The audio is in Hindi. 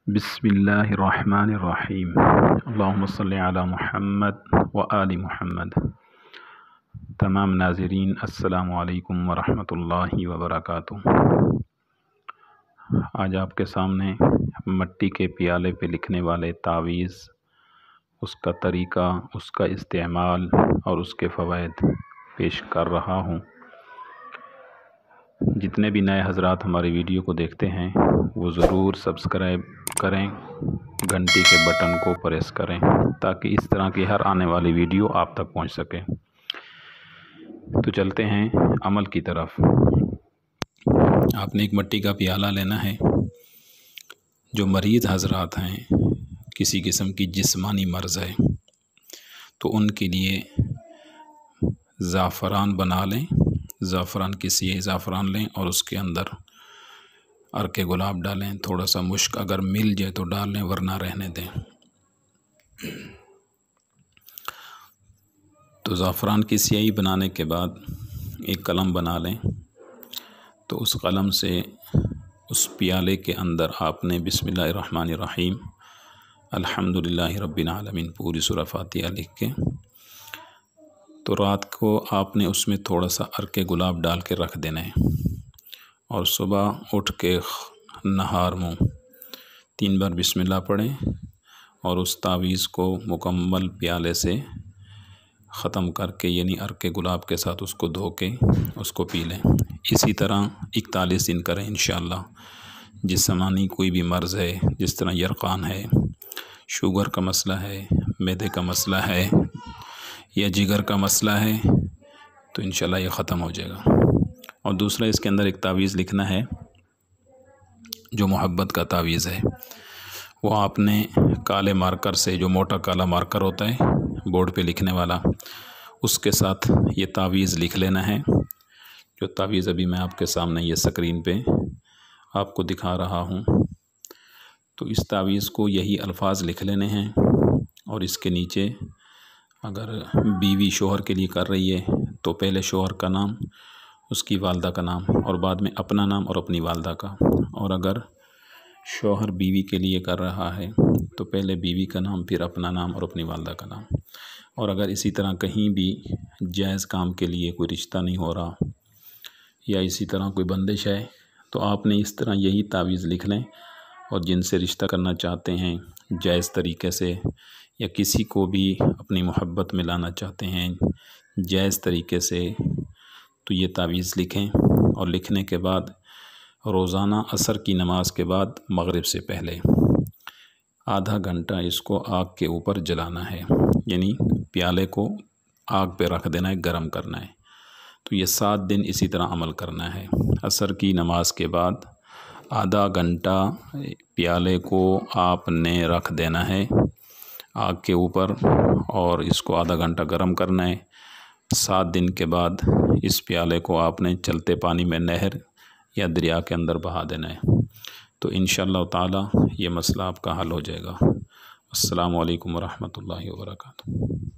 बिस्मिल्लाहिर्रहमानिर्रहीम। अल्लाहुम्मा सल्लि अला मुहम्मद व आलि मुहम्मद। तमाम नाज़रीन अस्सलामु अलैकुम व रहमतुल्लाहि व बरकातुहू। आज आपके सामने मिट्टी के प्याले पे लिखने वाले तावीज़, उसका तरीक़ा, उसका इस्तेमाल और उसके फ़वाइद पेश कर रहा हूँ। जितने भी नए हज़रात हमारी वीडियो को देखते हैं वो ज़रूर सब्सक्राइब करें, घंटी के बटन को प्रेस करें ताकि इस तरह की हर आने वाली वीडियो आप तक पहुंच सके। तो चलते हैं अमल की तरफ। आपने एक मिट्टी का प्याला लेना है। जो मरीज़ हज़रात हैं, किसी किस्म की जिस्मानी मर्ज़ है तो उनके लिए ज़ाफ़रान बना लें, ज़ाफ़रान ज़ाफ़रान लें और उसके अंदर अर्के गुलाब डालें। थोड़ा सा मुश्क अगर मिल जाए तो डाल लें, वरना रहने दें। तो ज़ाफ़रान की स्याही बनाने के बाद एक कलम बना लें। तो उस कलम से उस प्याले के अंदर आपने बिस्मिल्लाहिर्रहमानिर्रहीम अल्हम्दुलिल्लाहि रब्बिल आलमीन पूरी सूरह फातिहा लिख के, तो रात को आपने उसमें थोड़ा सा अर्के गुलाब डाल के रख देना है और सुबह उठ के नहार मुँह 3 बार बिस्मिल्लाह पढ़ें और उस तावीज़ को मुकम्मल प्याले से ख़त्म करके, यानी अर्के गुलाब के साथ उसको धो के उसको पी लें। इसी तरह 41 दिन करें इंशाअल्लाह। जिस्मानी कोई भी मर्ज़ है, जिस तरह यरक़ान है, शुगर का मसला है, मैदे का मसला है या जिगर का मसला है, तो इंशाअल्लाह ये ख़त्म हो जाएगा। और दूसरा, इसके अंदर एक तावीज़ लिखना है जो मोहब्बत का तावीज़ है। वो आपने काले मार्कर से, जो मोटा काला मार्कर होता है बोर्ड पे लिखने वाला, उसके साथ ये तावीज़ लिख लेना है। जो तावीज़ अभी मैं आपके सामने ये स्क्रीन पे आपको दिखा रहा हूँ, तो इस तावीज़ को यही अल्फाज लिख लेने हैं और इसके नीचे अगर बीवी शोहर के लिए कर रही है तो पहले शोहर का नाम, उसकी वालदा का नाम और बाद में अपना नाम और अपनी वालदा का। और अगर शोहर बीवी के लिए कर रहा है तो पहले बीवी का नाम, फिर अपना नाम और अपनी वालदा का नाम। और अगर इसी तरह कहीं भी जायज़ काम के लिए कोई रिश्ता नहीं हो रहा या इसी तरह कोई बंदिश है तो आपने इस तरह यही तावीज़ लिख लें और जिनसे रिश्ता करना चाहते हैं जायज़ तरीके से या किसी को भी अपनी मोहब्बत में लाना चाहते हैं जायज़ तरीके से, तो ये तावीज़ लिखें। और लिखने के बाद रोज़ाना असर की नमाज के बाद मगरिब से पहले आधा घंटा इसको आग के ऊपर जलाना है, यानी प्याले को आग पे रख देना है, गरम करना है। तो ये 7 दिन इसी तरह अमल करना है। असर की नमाज के बाद आधा घंटा प्याले को आपने रख देना है आग के ऊपर और इसको आधा घंटा गरम करना है। 7 दिन के बाद इस प्याले को आपने चलते पानी में, नहर या दरिया के अंदर बहा देना है। तो इंशाअल्लाह ताला ये मसला आपका हल हो जाएगा। अस्सलामु अलैकुम व रहमतुल्लाहि व बरकातुहू।